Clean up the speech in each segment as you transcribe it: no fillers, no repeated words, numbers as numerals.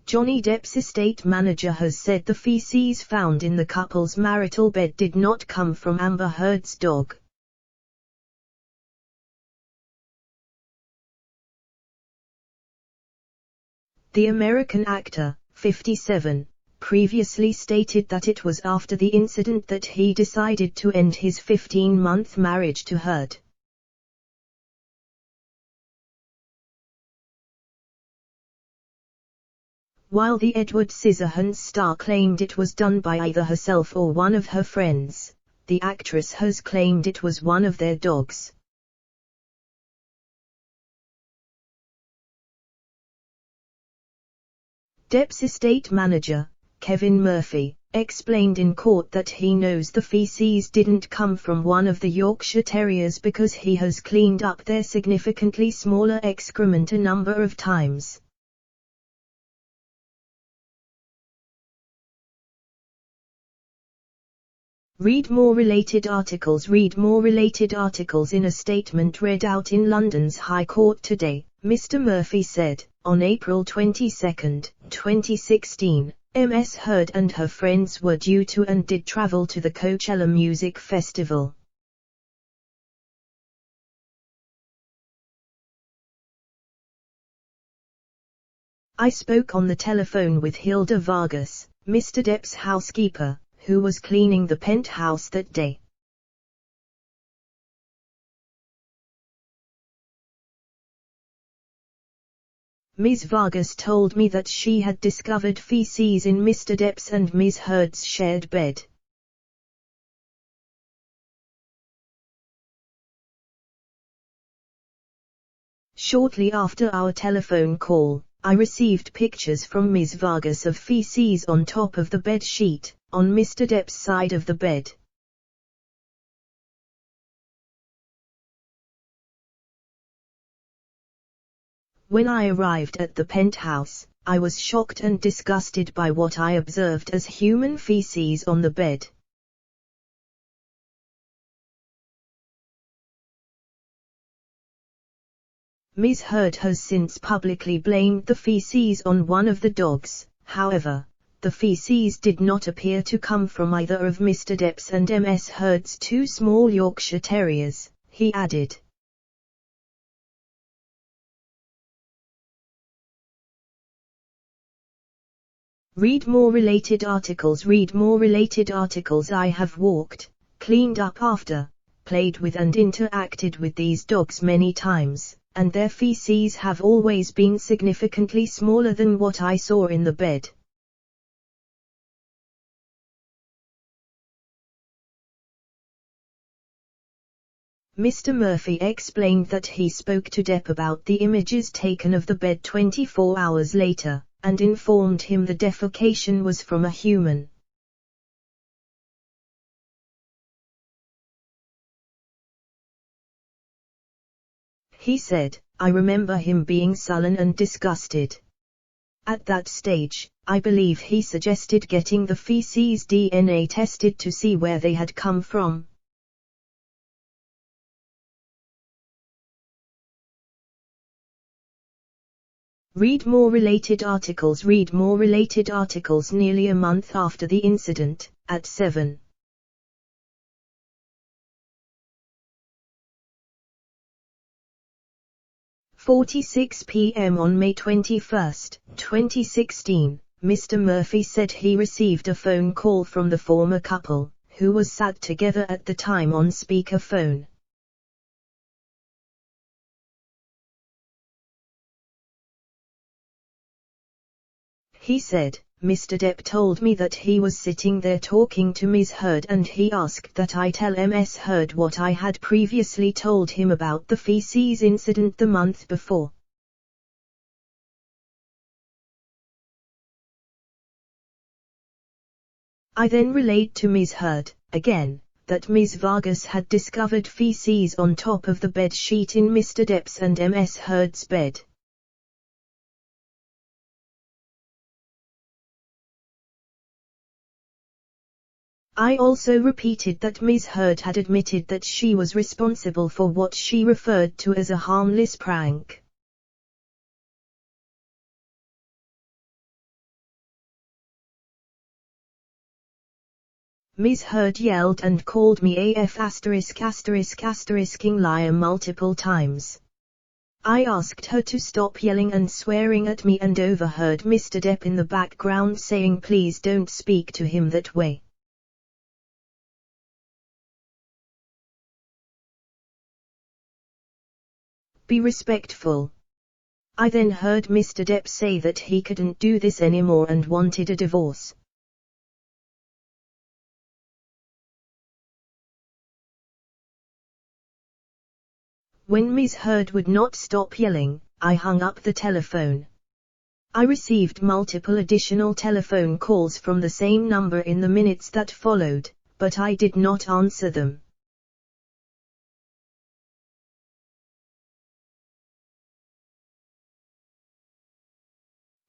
Johnny Depp's estate manager has said the feces found in the couple's marital bed did not come from Amber Heard's dog. The American actor, 57, previously stated that it was after the incident that he decided to end his 15-month marriage to Heard. While the Edward Scissorhands star claimed it was done by either herself or one of her friends, the actress has claimed it was one of their dogs. Depp's estate manager, Kevin Murphy, explained in court that he knows the feces didn't come from one of the Yorkshire Terriers because he has cleaned up their significantly smaller excrement a number of times. Read more related articles. Read more related articles. In a statement read out in London's High Court today, Mr Murphy said, on April 22, 2016, Ms Heard and her friends were due to and did travel to the Coachella Music Festival. I spoke on the telephone with Hilda Vargas, Mr Depp's housekeeper, who was cleaning the penthouse that day. Ms Vargas told me that she had discovered feces in Mr Depp's and Ms Heard's shared bed. Shortly after our telephone call, I received pictures from Ms Vargas of feces on top of the bed sheet, on Mr Depp's side of the bed. When I arrived at the penthouse, I was shocked and disgusted by what I observed as human feces on the bed. Ms Heard has since publicly blamed the feces on one of the dogs. However, the feces did not appear to come from either of Mr Depp's and Ms Heard's two small Yorkshire Terriers, he added. Read more related articles. Read more related articles. I have walked, cleaned up after, played with and interacted with these dogs many times, and their feces have always been significantly smaller than what I saw in the bed. Mr Murphy explained that he spoke to Depp about the images taken of the bed 24 hours later, and informed him the defecation was from a human. He said, I remember him being sullen and disgusted. At that stage, I believe he suggested getting the feces DNA tested to see where they had come from. Read more related articles. Read more related articles. Nearly a month after the incident, at 7:46 p.m. on May 21, 2016, Mr Murphy said he received a phone call from the former couple, who was sat together at the time on speakerphone. He said, Mr Depp told me that he was sitting there talking to Ms Heard and he asked that I tell Ms Heard what I had previously told him about the feces incident the month before. I then relayed to Ms Heard, again, that Ms Vargas had discovered feces on top of the bed sheet in Mr Depp's and Ms Heard's bed. I also repeated that Ms Heard had admitted that she was responsible for what she referred to as a harmless prank. Ms Heard yelled and called me *******ing liar multiple times. I asked her to stop yelling and swearing at me and overheard Mr Depp in the background saying please don't speak to him that way. Be respectful. I then heard Mr Depp say that he couldn't do this anymore and wanted a divorce. When Ms Heard would not stop yelling, I hung up the telephone. I received multiple additional telephone calls from the same number in the minutes that followed, but I did not answer them.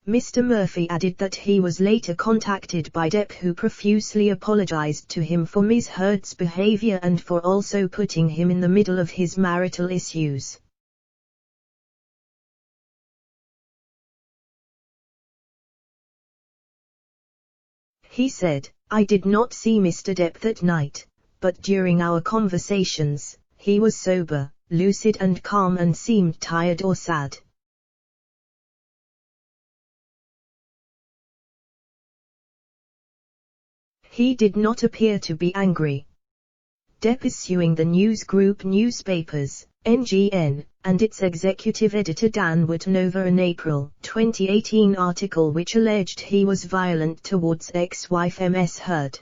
Mr Murphy added that he was later contacted by Depp, who profusely apologized to him for Ms Heard's behavior and for also putting him in the middle of his marital issues. He said, I did not see Mr Depp that night, but during our conversations, he was sober, lucid and calm and seemed tired or sad. He did not appear to be angry. Depp is suing the news group Newspapers, NGN, and its executive editor Dan Wootton over an April 2018 article which alleged he was violent towards ex-wife Ms Heard.